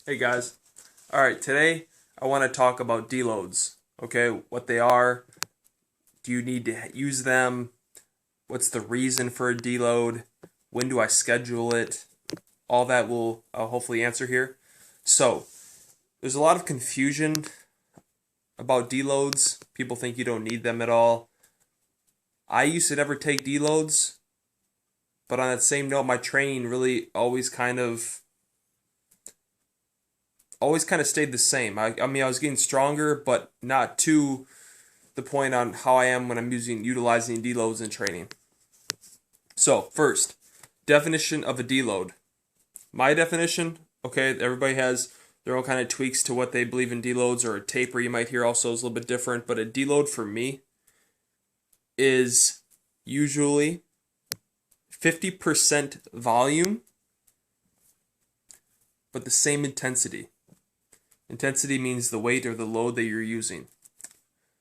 Hey guys. Alright, today I want to talk about deloads. Okay, what they are, do you need to use them? What's the reason for a deload? When do I schedule it? All that will I'll hopefully answer here. So, there's a lot of confusion about deloads. People think you don't need them at all. I used to never take deloads, but on that same note, my training really always kind of stayed the same. I mean, I was getting stronger, but not to the point on how I am when I'm utilizing deloads in training. So first, definition of a deload. My definition, okay, everybody has their own kind of tweaks to what they believe in deloads, or a taper you might hear also is a little bit different, but a deload for me is usually 50% volume, but the same intensity. Intensity means the weight or the load that you're using.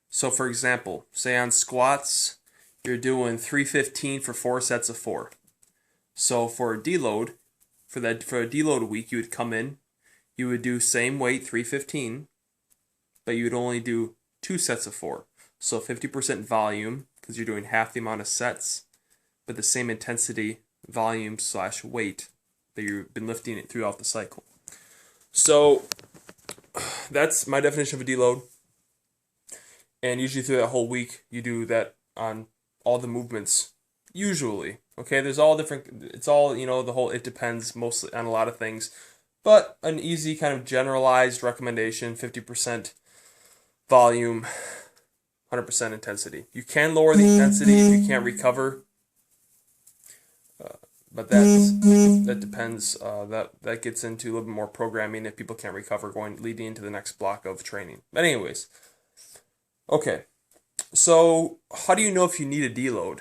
So for example, say on squats, you're doing 315 for 4 sets of 4. So for a deload, for a deload week, you would come in, you would do same weight 315, but you would only do 2 sets of 4. So 50% volume because you're doing half the amount of sets, but the same intensity, volume slash weight that you've been lifting it throughout the cycle. So that's my definition of a deload. And usually through that whole week, you do that on all the movements. Usually, okay. There's all different. It's all the whole. It depends mostly on a lot of things, but an easy kind of generalized recommendation: 50% volume, 100% intensity. You can lower the intensity if you can't recover, but that depends. That gets into a little bit more programming if people can't recover, leading into the next block of training. But anyways, okay. So how do you know if you need a deload?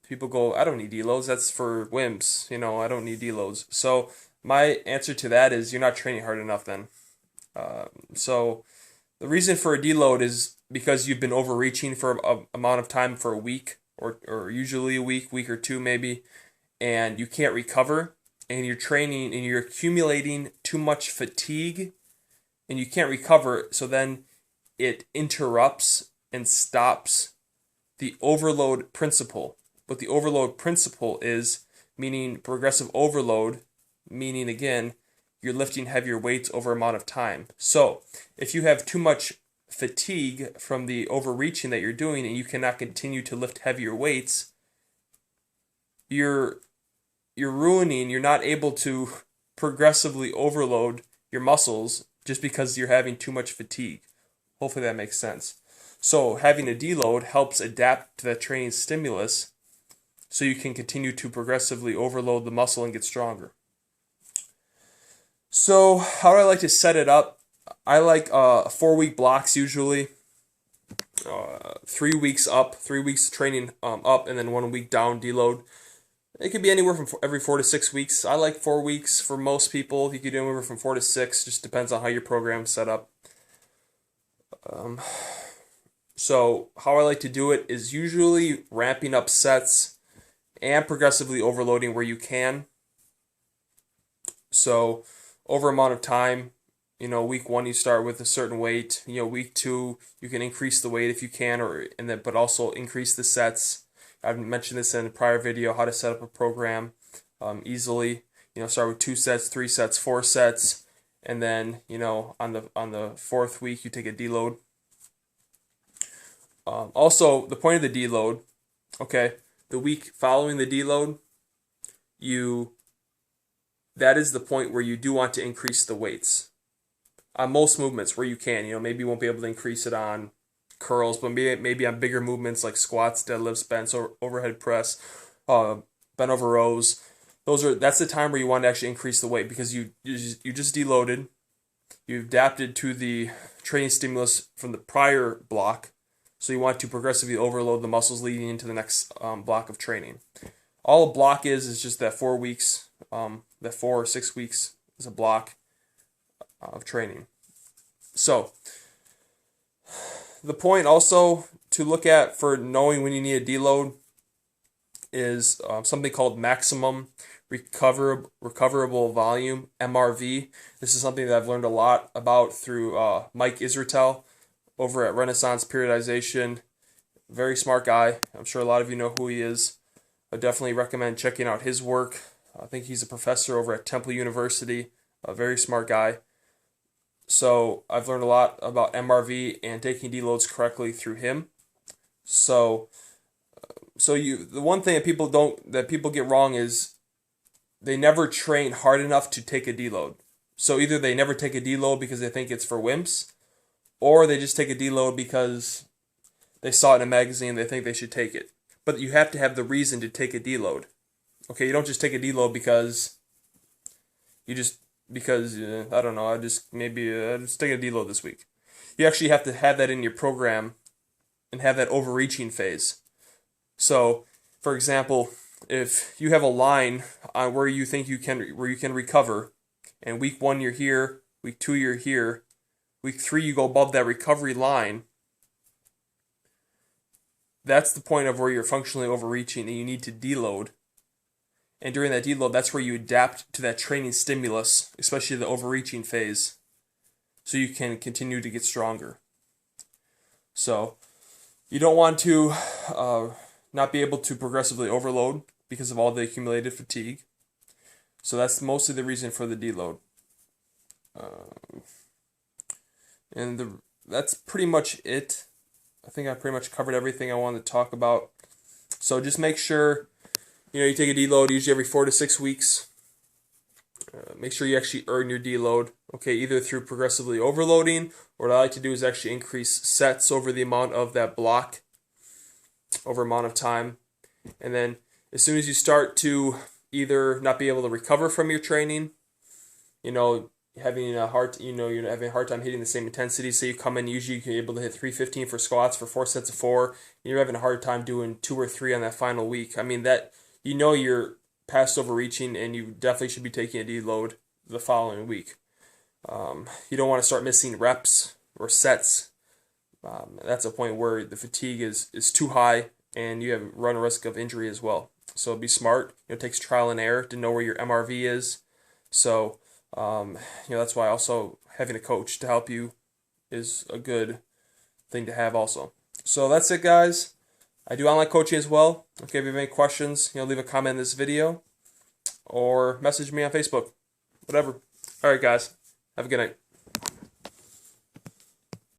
People go, I don't need deloads. That's for wimps. I don't need deloads. So my answer to that is you're not training hard enough then. So the reason for a deload is because you've been overreaching for a amount of time for a week or usually a week or two maybe, and you can't recover, and you're training and you're accumulating too much fatigue and you can't recover, so then it interrupts and stops the overload principle. What the overload principle is, meaning progressive overload, meaning again, you're lifting heavier weights over amount of time. So if you have too much fatigue from the overreaching that you're doing and you cannot continue to lift heavier weights, you're not able to progressively overload your muscles just because you're having too much fatigue. Hopefully that makes sense. So having a deload helps adapt to that training stimulus so you can continue to progressively overload the muscle and get stronger. So how do I like to set it up? I like 4-week blocks usually. 3 weeks up, 3 weeks training up, and then 1 week down deload. It could be anywhere from every 4 to 6 weeks. I like 4 weeks for most people. You could do anywhere from 4 to 6. Just depends on how your program's set up. So how I like to do it is usually ramping up sets and progressively overloading where you can. So over amount of time, week 1 you start with a certain weight. Week 2 you can increase the weight if you can, but also increase the sets. I've mentioned this in a prior video, how to set up a program easily. Start with 2 sets, 3 sets, 4 sets, and then on the 4th week you take a deload. Also, the point of the deload, okay, the week following the deload, that is the point where you do want to increase the weights on most movements where you can. Maybe you won't be able to increase it on curls, but maybe on bigger movements like squats, deadlifts, bench, or overhead press, bent over rows. That's the time where you want to actually increase the weight because you just deloaded, you've adapted to the training stimulus from the prior block, so you want to progressively overload the muscles leading into the next block of training. All a block is just that 4 weeks, that 4 or 6 weeks is a block of training. So the point also to look at for knowing when you need a deload is something called maximum recoverable volume, MRV. This is something that I've learned a lot about through Mike Israetel over at Renaissance Periodization. Very smart guy. I'm sure a lot of you know who he is. I definitely recommend checking out his work. I think he's a professor over at Temple University. A very smart guy. So I've learned a lot about MRV and taking deloads correctly through him. So the one thing that people get wrong is they never train hard enough to take a deload. So either they never take a deload because they think it's for wimps, or they just take a deload because they saw it in a magazine and they think they should take it. But you have to have the reason to take a deload. Okay, you don't just take a deload because I don't know, I just take a deload this week. You actually have to have that in your program and have that overreaching phase. So, for example, if you have a line on where you think you can recover, and week 1 you're here, week 2 you're here, week 3 you go above that recovery line, that's the point of where you're functionally overreaching and you need to deload. And during that deload, that's where you adapt to that training stimulus, especially the overreaching phase, so you can continue to get stronger. So, you don't want to not be able to progressively overload because of all the accumulated fatigue. So that's mostly the reason for the deload. That's pretty much it. I think I pretty much covered everything I wanted to talk about. So just make sure you take a deload usually every 4 to 6 weeks. Make sure you actually earn your deload. Okay, either through progressively overloading, or what I like to do is actually increase sets over the amount of that block, over amount of time. And then as soon as you start to either not be able to recover from your training, having a hard time hitting the same intensity. So you come in, usually you're able to hit 315 for squats for 4 sets of 4, and you're having a hard time doing 2 or 3 on that final week. I mean, that you're past overreaching, and you definitely should be taking a deload the following week. You don't want to start missing reps or sets. That's a point where the fatigue is too high, and you run a risk of injury as well. So be smart. It takes trial and error to know where your MRV is. So that's why also having a coach to help you is a good thing to have also. So that's it, guys. I do online coaching as well. Okay, if you have any questions, leave a comment in this video or message me on Facebook. Whatever. All right, guys. Have a good night.